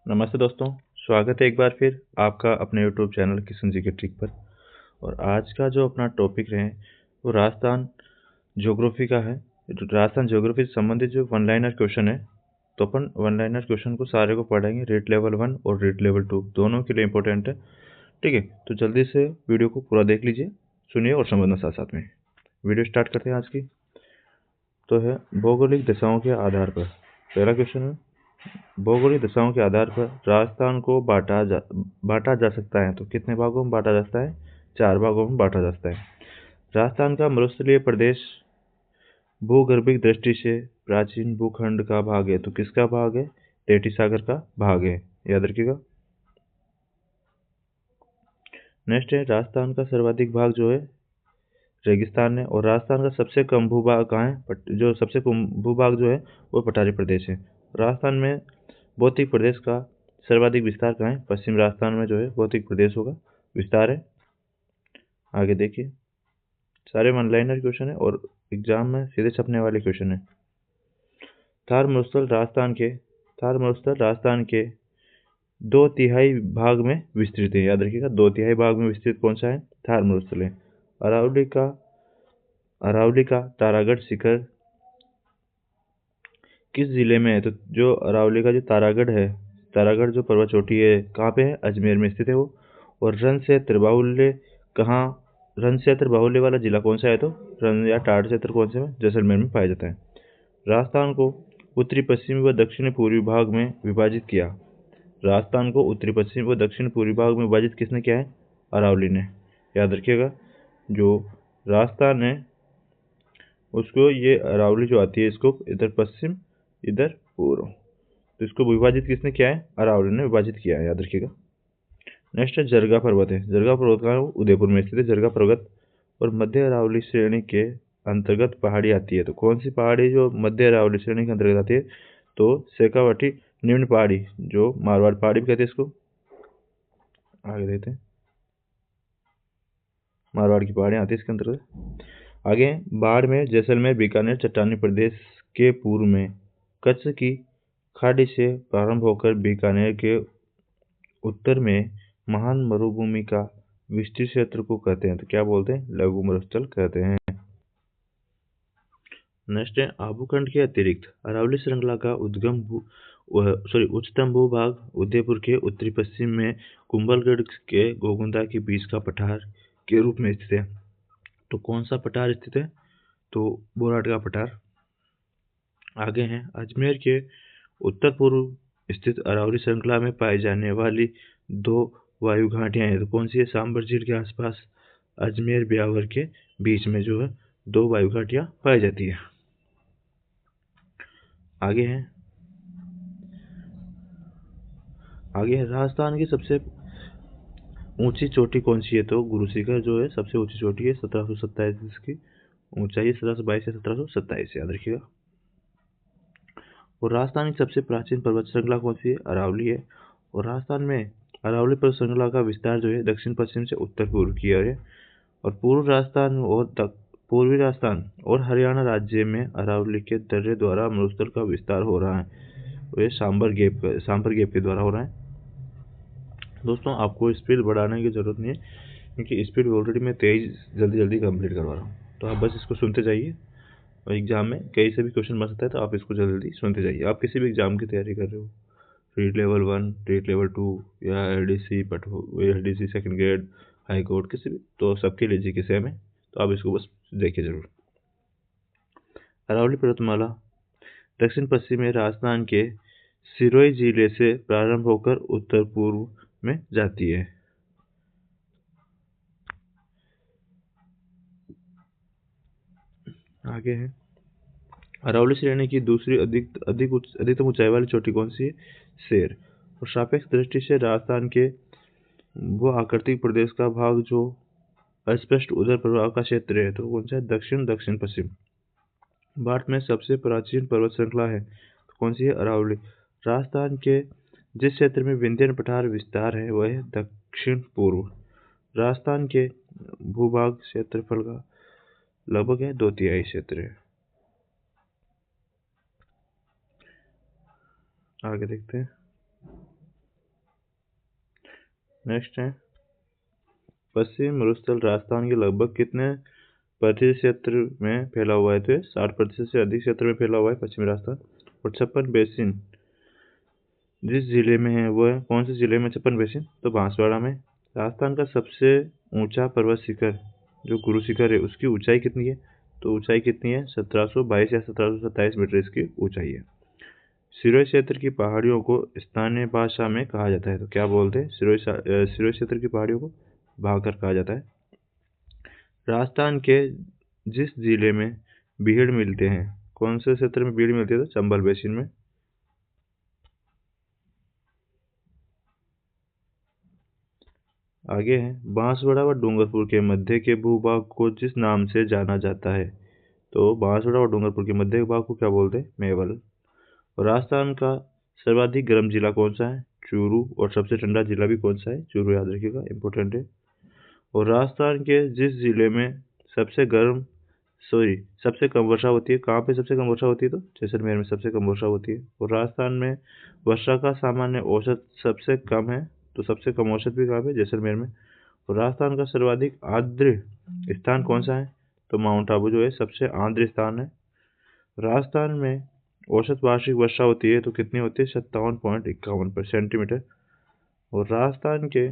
नमस्ते दोस्तों, स्वागत है एक बार फिर आपका अपने यूट्यूब चैनल किशन जी के ट्रिक पर। और आज का जो अपना टॉपिक है वो राजस्थान ज्योग्राफी का है। राजस्थान ज्योग्राफी से संबंधित जो वन लाइनर क्वेश्चन है, तो अपन वन लाइनर क्वेश्चन को सारे को पढ़ेंगे। रेट लेवल 1 और रेट लेवल 2 दोनों के लिए इंपॉर्टेंट है। ठीक है, तो जल्दी से वीडियो को पूरा देख लीजिए, सुनिए और समझना साथ साथ में। वीडियो स्टार्ट करते हैं आज की। तो है भौगोलिक दिशाओं के आधार पर। पहला क्वेश्चन है, भौगोलिक दिशाओं के आधार पर राजस्थान को बांटा जा सकता है। तो कितने भागों में बांटा जा सकता है? 4 भागों में बांटा जा सकता है। राजस्थान का मरुस्थलीय प्रदेश भूगर्भिक दृष्टि से प्राचीन भूखंड का भाग है। तो किसका भाग है? टेटी सागर का भाग है, याद रखिएगा। नेक्स्ट है, राजस्थान का सर्वाधिक भाग जो है रेगिस्तान है, और राजस्थान का सबसे कम भूभाग कहाँ है? जो सबसे कम भूभाग जो है वो पठारी प्रदेश है। राजस्थान में भौतिक प्रदेश का सर्वाधिक विस्तार कहाँ है? पश्चिम राजस्थान में जो है भौतिक प्रदेशों का विस्तार है। आगे देखिए, सारे वन लाइनर क्वेश्चन है और एग्जाम में सीधे छपने वाले क्वेश्चन है। थार मरुस्थल राजस्थान के 2/3 भाग में विस्तृत है, याद रखिएगा। 2/3 भाग में विस्तृत कौन सा है? थार मरुस्थल है। अरावली का तारागढ़ शिखर किस जिले में है? तो जो अरावली का जो तारागढ़ जो पर्वत चोटी है, कहाँ पे है? अजमेर में स्थित है वो। और रण से त्रिबाहुल्य वाला जिला कौन सा है? तो रण या टाट क्षेत्र कौन से में? जैसलमेर में पाया जाता है। राजस्थान को उत्तरी पश्चिमी व दक्षिण पूर्वी भाग में विभाजित किया। राजस्थान को उत्तरी पश्चिमी व दक्षिण पूर्वी भाग में विभाजित किसने किया है? अरावली ने, याद रखिएगा। जो राजस्थान है उसको ये अरावली जो आती है, इसको इधर पश्चिम इधर पूर्व, तो इसको विभाजित किसने किया है? अरावली ने विभाजित किया है, याद रखिएगा। नेक्स्ट है, जरगा पर्वत है। जरगा पर्वत कहाँ है? उदयपुर में स्थित है जरगा पर्वत। और मध्य अरावली श्रेणी के अंतर्गत पहाड़ी आती है। तो कौन सी पहाड़ी जो मध्य अरावली श्रेणी के अंतर्गत आती है? तो शेखावटी निम्न पहाड़ी, जो मारवाड़ पहाड़ी भी कहते हैं इसको। आगे देखते हैं, मारवाड़ की पहाड़ियाँ आती है इसके अंतर्गत। आगे बाड़मेर, जैसलमेर, बीकानेर चट्टानी प्रदेश के पूर्व में कच्छ की खाड़ी से प्रारंभ होकर बीकानेर के उत्तर में महान मरुभूमि का विस्तृत क्षेत्र को कहते हैं। तो क्या बोलते हैं? लघु मरुस्थल कहते हैं। नेक्स्ट है, आबूखंड के अतिरिक्त अरावली श्रृंखला का उच्चतम भूभाग उदयपुर के उत्तरी पश्चिम में कुंभलगढ़ के गोगुंदा के बीच का पठार के रूप में स्थित है। तो कौन सा पठार स्थित है? तो बोराट का पठार। आगे हैं, अजमेर के उत्तर पूर्व स्थित अरावली श्रृंखला में पाई जाने वाली 2 वायु घाटियां हैं। तो कौन सी है? सांबर झील के आसपास अजमेर ब्यावर के बीच में जो है 2 वायु घाटियां पाई जाती है। आगे है, राजस्थान की सबसे ऊंची चोटी कौन सी है? तो गुरु शिखर जो है सबसे ऊंची चोटी है, 1727 इसकी ऊंचाई है, 1722 से 1727, याद रखिएगा। और राजस्थान की सबसे प्राचीन पर्वत श्रृंखला कौन सी है? अरावली है। और राजस्थान में अरावली पर्वत श्रृंखला का विस्तार जो है दक्षिण पश्चिम से उत्तर पूर्व की ओर है। और पूर्वी राजस्थान और हरियाणा राज्य में अरावली के दर्रे द्वारा मरुस्थल का विस्तार हो रहा है, और ये सांबर गेप के द्वारा हो रहा है। दोस्तों, आपको स्पीड बढ़ाने की ज़रूरत नहीं है, क्योंकि स्पीड ऑलरेडी मैं तेज जल्दी कंप्लीट करवा रहा हूँ। तो आप बस इसको सुनते जाइए, और एग्जाम में कहीं से भी क्वेश्चन बन सकता है, तो आप इसको जल्दी सुनते जाइए। आप किसी भी एग्जाम की तैयारी कर रहे हो, रेट लेवल 1, रेट लेवल 2 या LDC second grade, high court, किसी भी, तो सबके लिए जीके सेम है। तो आप इसको बस देखिए जरूर। अरावली पर्वतमाला दक्षिण पश्चिम में राजस्थान के सिरोही जिले से प्रारंभ होकर उत्तर पूर्व में जाती है। आगे है, अरावली श्रेणी की दूसरी अधिकतम ऊंचाई वाली चोटी कौन सी है? शेर। और सापेक्ष दृष्टि से राजस्थान के वो आकृतिक प्रदेश का भाग जो अस्पष्ट उदर प्रभाव का क्षेत्र है, तो कौन सा है? दक्षिण पश्चिम। भारत में सबसे प्राचीन पर्वत श्रृंखला है, तो कौन सी है? अरावली। राजस्थान के जिस क्षेत्र में विंध्य पठार विस्तार है वह है दक्षिण पूर्व। राजस्थान के भूभाग क्षेत्रफल का लगभग है 2/3 क्षेत्र है। आगे देखते हैं, नेक्स्ट है पश्चिम मरुस्थल राजस्थान के लगभग कितने प्रतिशत क्षेत्र में फैला हुआ है? तो 60% से अधिक क्षेत्र में फैला हुआ है पश्चिमी राजस्थान। और छप्पन बेसिन जिस जिले में है वो है कौन से जिले में छप्पन बेसिन? तो बांसवाड़ा में। राजस्थान का सबसे ऊंचा पर्वत शिखर जो गुरु शिखर है उसकी ऊंचाई कितनी है? तो ऊंचाई कितनी है? 1722 या 1727 मीटर इसकी ऊंचाई है। सिरोही क्षेत्र की पहाड़ियों को स्थानीय भाषा में कहा जाता है, तो क्या बोलते हैं? सिरोही क्षेत्र की पहाड़ियों को भाकर कहा जाता है। राजस्थान के जिस जिले में बीड़ मिलते हैं, कौन से क्षेत्र में बीड़ मिलती है? तो चंबल बेसिन में। आगे है बांसवाड़ा व डूंगरपुर के मध्य के भूभाग को जिस नाम से जाना जाता है, तो बांसवाड़ा और डूंगरपुर के मध्य के भाग को क्या बोलते हैं? मेवल। और राजस्थान का सर्वाधिक गर्म जिला कौन सा है? चूरू। और सबसे ठंडा जिला भी कौन सा है? चूरू, याद रखिएगा, इंपॉर्टेंट है। और राजस्थान के जिस जिले में सबसे कम वर्षा होती है, कहाँ पे सबसे कम वर्षा होती है? तो जैसलमेर में सबसे कम वर्षा होती है। और राजस्थान में वर्षा का सामान्य औसत सबसे कम है, तो सबसे कम औसत भी कहाँ पे? जैसलमेर में। और राजस्थान का सर्वाधिक आर्द्र स्थान कौन सा है? तो माउंट आबू जो है सबसे आर्द्र स्थान है। राजस्थान में औसत वार्षिक वर्षा होती है तो कितनी होती है? 57.51 सेंटीमीटर। और राजस्थान के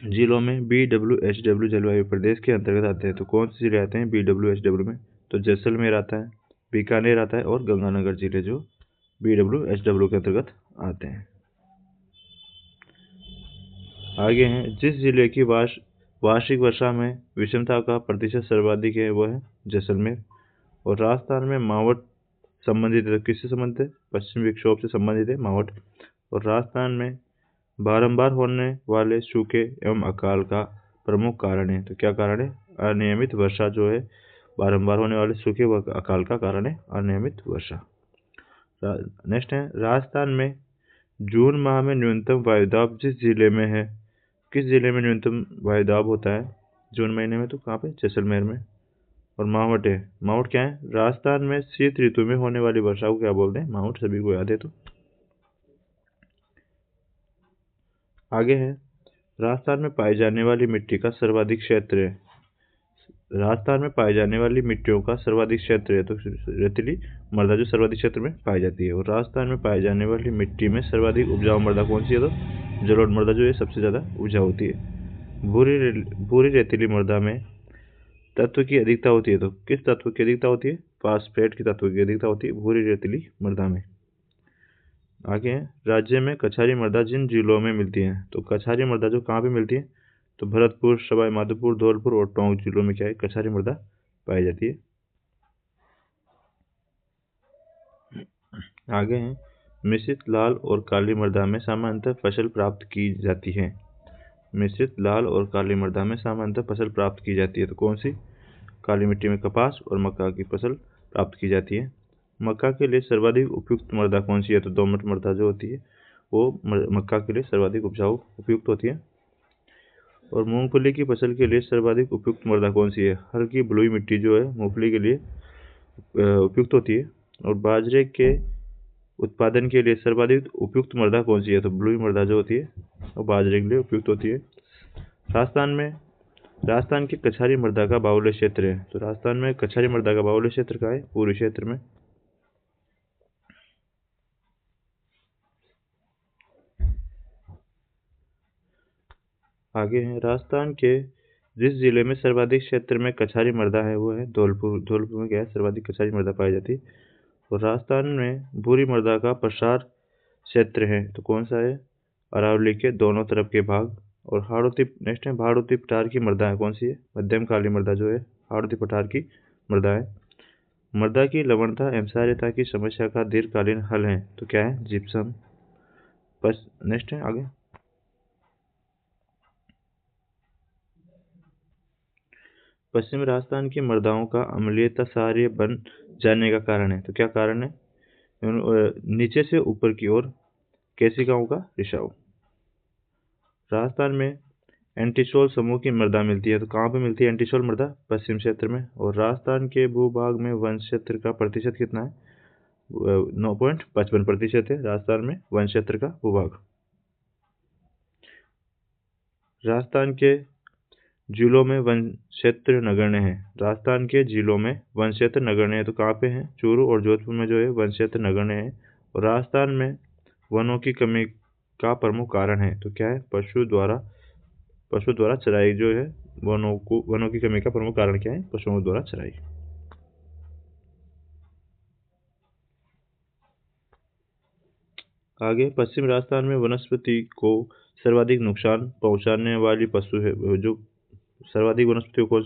जिलों में BWHW जलवायु प्रदेश के अंतर्गत आते हैं, तो कौन से जिले आते हैं BWHW में? तो जैसलमेर आता है, बीकानेर आता है और गंगानगर जिले जो BWHW के अंतर्गत आते हैं। आगे हैं जिस जिले की वार्षिक वर्षा में विषमता का प्रतिशत सर्वाधिक है वो है जैसलमेर। और राजस्थान में मावठ संबंधित है, तो किससे संबंधित है? पश्चिमी विक्षोभ से संबंधित है मावठ। और राजस्थान में बारंबार होने वाले सूखे एवं अकाल का प्रमुख कारण है, तो क्या कारण है? अनियमित वर्षा जो है, बारंबार होने वाले सूखे व अकाल का कारण है अनियमित वर्षा। नेक्स्ट है राजस्थान में जून माह में न्यूनतम वायुदाब जिस जिले में है, किस जिले में न्यूनतम वायुदाब होता है जून महीने में? तो कहाँ पे? जैसलमेर में। और मावठ है, मावठ क्या है? राजस्थान में शीत ऋतु में होने वाली वर्षा को क्या बोलते हैं? मावठ, सभी को याद है। तो आगे है राजस्थान में पाई जाने वाली मिट्टी का सर्वाधिक क्षेत्र है। राजस्थान में पाई जाने वाली मिट्टियों का सर्वाधिक क्षेत्र है, तो रेतीली मृदा जो सर्वाधिक क्षेत्र में पाई जाती है। और राजस्थान में पाई जाने वाली मिट्टी में सर्वाधिक उपजाऊ मृदा कौन सी है? तो जलोढ़ मृदा जो है सबसे ज़्यादा उपजाऊ होती है। भूरी रेतीली मृदा में तत्व की अधिकता होती है, तो किस तत्व की अधिकता होती है? फास्फेट की तत्व की अधिकता होती है भूरी रेतीली मृदा में। आगे है राज्य में कछारी मृदा जिन जिलों में मिलती है, तो कछारी मृदा जो कहाँ पे मिलती है? तो भरतपुर, सवाई माधोपुर, धौलपुर और टोंक जिलों में क्या है? कछारी मृदा पाई जाती है। आगे है मिश्रित लाल और काली मृदा में सामान्यतः फसल प्राप्त की जाती है। मिश्रित लाल और काली मृदा में सामान्यतः फसल प्राप्त की जाती है, तो कौन सी? काली मिट्टी में कपास और मक्का की फसल प्राप्त की जाती है। मक्का के लिए सर्वाधिक उपयुक्त मृदा कौन सी है? तो दोमट मृदा जो होती है वो मक्का के लिए सर्वाधिक उपयुक्त होती है। और मूंगफली की फसल के लिए सर्वाधिक उपयुक्त मृदा कौन सी है? हल्की बलुई मिट्टी जो है मूंगफली के लिए उपयुक्त होती है। और बाजरे के उत्पादन के लिए सर्वाधिक उपयुक्त मृदा कौन सी है? तो बलुई मृदा जो होती है वो बाजरे के लिए उपयुक्त होती है। राजस्थान की कछारी मृदा का बाहुल्य क्षेत्र है, तो राजस्थान में कछारी मृदा का बाहुल्य क्षेत्र का है पूर्वी क्षेत्र में। आगे है राजस्थान के जिस जिले में सर्वाधिक क्षेत्र में कछारी मृदा है वो है धौलपुर। धौलपुर में क्या है? सर्वाधिक कछारी मृदा पाई जाती है। और राजस्थान में भूरी मृदा का प्रसार क्षेत्र है, तो कौन सा है? अरावली के दोनों तरफ के भाग। और हाड़ौती नेक्स्ट है हाड़ौती पठार की मृदा है, कौन सी है? मध्यम काली मृदा जो है हाड़ौती पठार की मृदा है। मृदा की लवणता एवं क्षारीयता की समस्या का दीर्घकालीन हल है, तो क्या है? जिप्सम। बस नेक्स्ट है आगे पश्चिम राजस्थान की मृदाओं का अम्लीयता क्षारीय बन जाने का कारण है, तो क्या कारण है? नीचे से ऊपर की ओर केशिकाओं का रिसाव। राजस्थान में एंटीसोल समूह की मृदा मिलती है, तो कहाँ पे मिलती है एंटीसोल मृदा? पश्चिम क्षेत्र में। और राजस्थान के भूभाग में वन क्षेत्र का प्रतिशत कितना है? 9.55% है राजस्थान में वन क्षेत्र का भूभाग। राजस्थान के जिलों में वन क्षेत्र नगण्य है। राजस्थान के जिलों में वन क्षेत्र नगण्य है, तो कहाँ पे है? चूरू और जोधपुर में जो है वन क्षेत्र नगण्य है। और राजस्थान में वनों की कमी का प्रमुख कारण है, तो क्या है? पशु द्वारा चराई जो है, वनों की कमी का प्रमुख कारण क्या है? पशुओं द्वारा चराई। आगे, पश्चिम राजस्थान में वनस्पति को सर्वाधिक नुकसान पहुंचाने वाली पशु है, जो सर्वाधिक वनस्पति को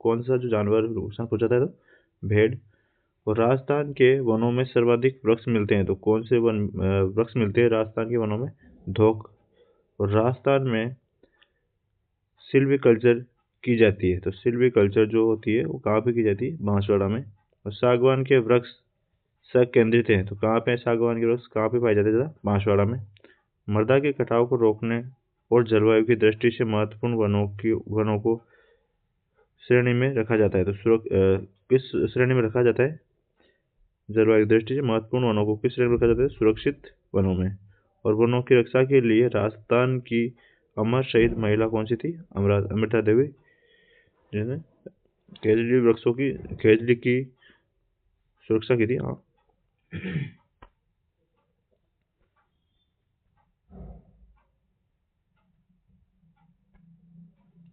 कौन सा जो जानवर नुकसान पहुंचाता है? तो भेड़। और राजस्थान के वनों में सर्वाधिक वृक्ष मिलते हैं, तो कौन से वृक्ष मिलते हैं राजस्थान के वनों में? धोक। और राजस्थान में सिल्वीकल्चर की जाती है, तो सिल्वीकल्चर जो होती है वो कहाँ पे की जाती है? बांसवाड़ा में। और सागवान के वृक्ष संकेंद्रित हैं, तो कहाँ पे सागवान के वृक्ष कहाँ पे पाए जाते हैं? बांसवाड़ा में। मृदा के कटाव को रोकने और जलवायु की दृष्टि से महत्वपूर्ण वनों को श्रेणी में रखा जाता है, तो किस श्रेणी में रखा जाता है? जलवायु की दृष्टि से महत्वपूर्ण वनों को किस श्रेणी में रखा जाता है? सुरक्षित वनों में। और वनों की रक्षा के लिए राजस्थान की अमर शहीद महिला कौन सी थी? अमृता देवी, जिन्होंने खेजड़ी की सुरक्षा की थी। हाँ।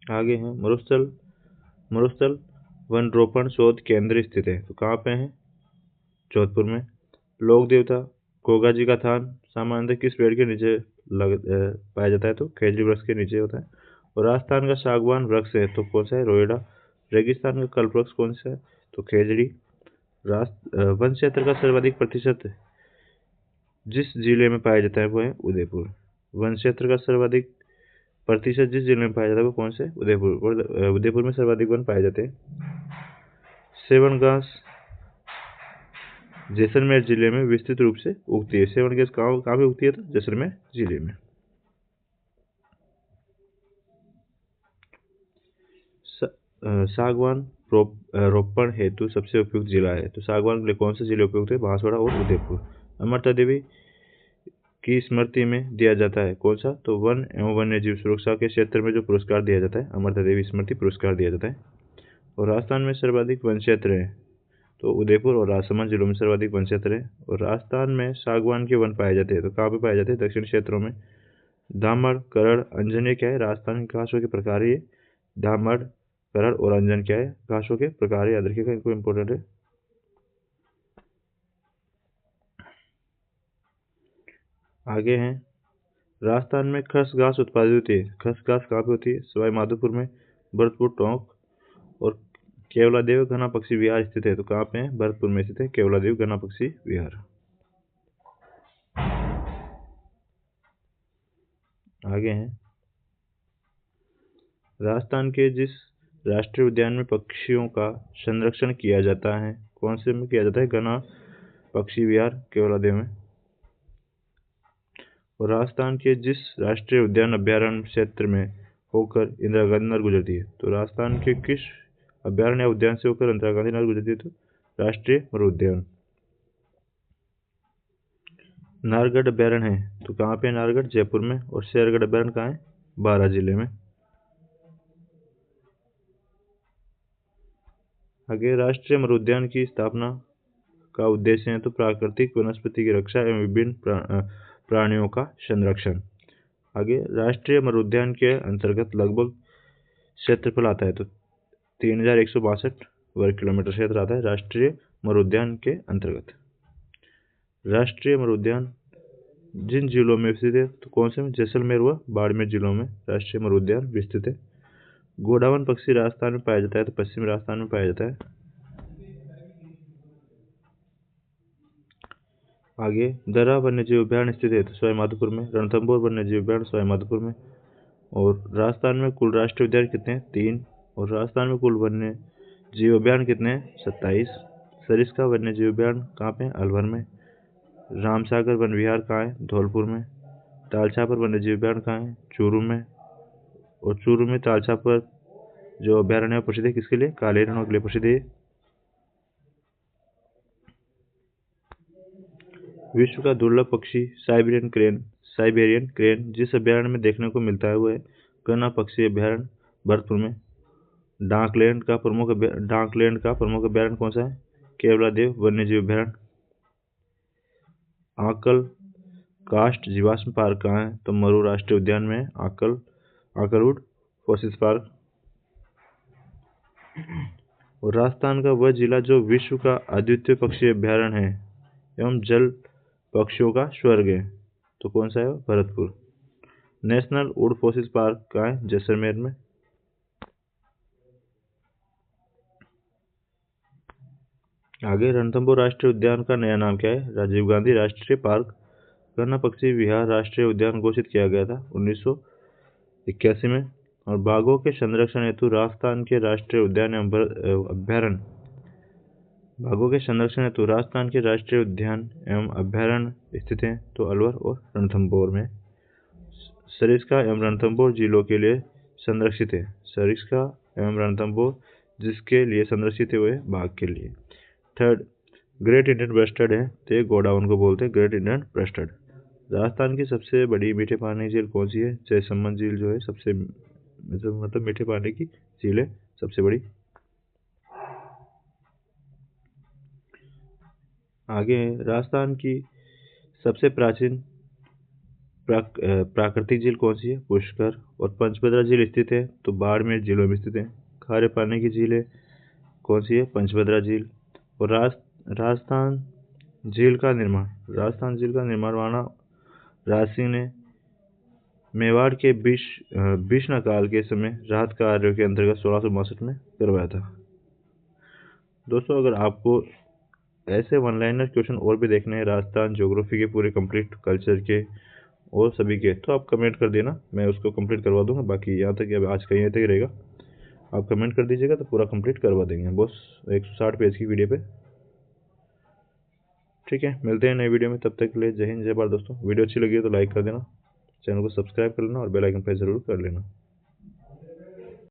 आगे हैं मरुस्थल वन रोपण शोध केंद्र स्थित है, तो कहाँ पे है? जोधपुर में। लोक देवता गोगा जी का थान सामान्यतः किस पेड़ के नीचे पाया जाता है? तो खेजड़ी वृक्ष के नीचे होता है। और राजस्थान का सागवान वृक्ष है, तो कौन सा है? रोएडा। रेगिस्तान का कल्प वृक्ष कौन सा है? तो खेजड़ी। वन क्षेत्र का सर्वाधिक प्रतिशत जिस जिले में पाया जाता है वो है उदयपुर। वन क्षेत्र का सर्वाधिक प्रतिशत जिस जिले में पाया जाता है वो कौन से? उदयपुर। और उदयपुर में सर्वाधिक वन पाए जाते हैं। सेवन घास जैसलमेर जिले में विस्तृत रूप से उगती है। सेवन घास कहाँ पे उगती है? तो जैसलमेर जिले में। सागवान रोपण हेतु सबसे उपयुक्त जिला है, तो सागवान के लिए कौन सा जिले उपयुक्त है? बांसवाड़ा और उदयपुर। अमृता देवी की स्मृति में दिया जाता है कौन सा? तो वन एवं वन्य जीव सुरक्षा के क्षेत्र में जो पुरस्कार दिया जाता है, अमृता देवी स्मृति पुरस्कार दिया जाता है। और राजस्थान में सर्वाधिक वन क्षेत्र है, तो उदयपुर और राजसमंद जिलों में सर्वाधिक वन क्षेत्र है। और राजस्थान में सागवान के वन पाए जाते हैं, तो कहाँ पे पाए जाते हैं? दक्षिण क्षेत्रों में। धामड़, करड़, अंजन ये क्या है? राजस्थान के घासों के प्रकार। ये धामड़, करड़ और अंजन क्या है? घासों के प्रकार। याद रखिएगा, इनको इम्पोर्टेंट है। आगे हैं, राजस्थान में खस घास उत्पादित होती है। खस घास कहाँ पे होती है? सवाई माधोपुर में, भरतपुर, टोंक और केवलादेव घना पक्षी विहार स्थित है, तो कहाँ पे है? भरतपुर में स्थित है केवलादेव घना पक्षी विहार। आगे हैं, राजस्थान के जिस राष्ट्रीय उद्यान में पक्षियों का संरक्षण किया जाता है, कौन से में किया जाता है? घना पक्षी विहार केवलादेव में। और राजस्थान के जिस राष्ट्रीय उद्यान अभ्यारण्य क्षेत्र में होकर इंदिरा गांधी नहर गुजरती है, तो राजस्थान के किस अभ्यारण्य या उद्यान से होकर इंदिरा गांधी नहर गुजरती है? तो राष्ट्रीय मरु उद्यान। नाहरगढ़ अभ्यारण्य है, तो कहाँ पे? नाहरगढ़ जयपुर में। और शेरगढ़ अभ्यारण्य कहाँ है? बारां जिले में। आगे, राष्ट्रीय मरु उद्यान की स्थापना का उद्देश्य है तो प्राकृतिक वनस्पति की रक्षा एवं विभिन्न प्राणियों का संरक्षण। आगे, राष्ट्रीय मरु उद्यान के अंतर्गत लगभग क्षेत्रफल आता है, तो 3162 वर्ग किलोमीटर क्षेत्र आता है राष्ट्रीय मरु उद्यान के अंतर्गत। राष्ट्रीय मरु उद्यान जिन जिलों में स्थित है, तो कौन से में? जैसलमेर व बाड़मेर जिलों में राष्ट्रीय मरु उद्यान विस्तृत है। गोडावन पक्षी राजस्थान में पाया जाता है, तो पश्चिमी राजस्थान में पाया जाता है। आगे, दर्रा वन्यजीव अभ्यारण्य स्थित है, तो सवाई माधोपुर में। रणथंभौर वन्यजीव अभ्यारण्य सवाई माधोपुर में। और राजस्थान में कुल राष्ट्रीय उद्यान कितने हैं? 3। और राजस्थान में कुल वन्य जीव अभ्यारण्य कितने हैं? 27। सरिस्का वन्य जीव अभ्यारण्य कहाँ पे? अलवर में। रामसागर वन विहार कहाँ है? धौलपुर में। तालछापर वन्य जीव अभ्यारण्य कहाँ है? चूरू में। और चूरू में तालछापर जो अभ्यारण्य है प्रसिद्ध है किसके लिए? काले हिरणों के लिए प्रसिद्ध है। विश्व का दुर्लभ पक्षी साइबेरियन क्रेन जिस अभ्यारण्य में देखने को मिलता है वो है गन्ना पक्षी अभ्यारण्य भरतपुर में। डाकलैंड का प्रमुख अभ्यारण्य कौन सा है? केवलादेव वन्यजीव अभ्यारण्य। आकल कास्ट जीवाश्म पार्क कहाँ है? तो मरू राष्ट्रीय उद्यान में आकलवुड फॉसिल्स पार्क। और राजस्थान का वह जिला जो विश्व का अद्वितीय पक्षी अभ्यारण्य है एवं जल पक्षियों का स्वर्ग है, तो कौन सा है? Bharatpur. National would fossils park कहाँ है? जैसलमेर में। आगे रणथंभौर राष्ट्रीय उद्यान का नया नाम क्या है? राजीव गांधी राष्ट्रीय पार्क। गन्ना पक्षी विहार राष्ट्रीय उद्यान घोषित किया गया था 1981 में। और बाघों के संरक्षण हेतु राजस्थान के राष्ट्रीय उद्यान एवं अभ्यारण्य स्थित हैं, तो अलवर और रणथंभौर में। सरिस्का एवं रणथंभौर जिलों के लिए संरक्षित है। सरिस्का एवं रणथंभौर जिसके लिए संरक्षित हुए बाघ के लिए। थर्ड, ग्रेट इंडियन ब्रेस्टेड है, तो गोडाउन को बोलते हैं ग्रेट इंडियन ब्रेस्टेड। राजस्थान की सबसे बड़ी मीठे पानी झील कौन सी है? जयसमंद झील जो है सबसे मतलब मीठे पानी की झील है सबसे बड़ी। आगे राजस्थान की सबसे प्राचीन प्राकृतिक झील कौन सी है? पुष्कर। और पंचभद्रा झील स्थित है, तो बाड़मेर जिलों में स्थित है। खारे पानी की झील है कौन सी है? पंचभद्रा झील। और राजस्थान झील का निर्माण राणा राज सिंह ने मेवाड़ के भीष्म काल के समय राहत कार्यों के अंतर्गत 1662 में करवाया था। दोस्तों, अगर आपको ऐसे वन लाइनर क्वेश्चन और भी देखने हैं राजस्थान ज्योग्राफी के पूरे कंप्लीट कल्चर के और सभी के, तो आप कमेंट कर देना, मैं उसको कंप्लीट करवा दूंगा। बाकी यहाँ तक अब आज का यहाँ तक ही रहेगा, आप कमेंट कर दीजिएगा तो पूरा कंप्लीट करवा देंगे बॉस 160 पेज की वीडियो पे। ठीक है, मिलते हैं नई वीडियो में, तब तक के लिए जय हिंद जय भारत दोस्तों। वीडियो अच्छी लगी है तो लाइक कर देना, चैनल को सब्सक्राइब कर लेना और बेल आइकन प्रेस जरूर कर लेना।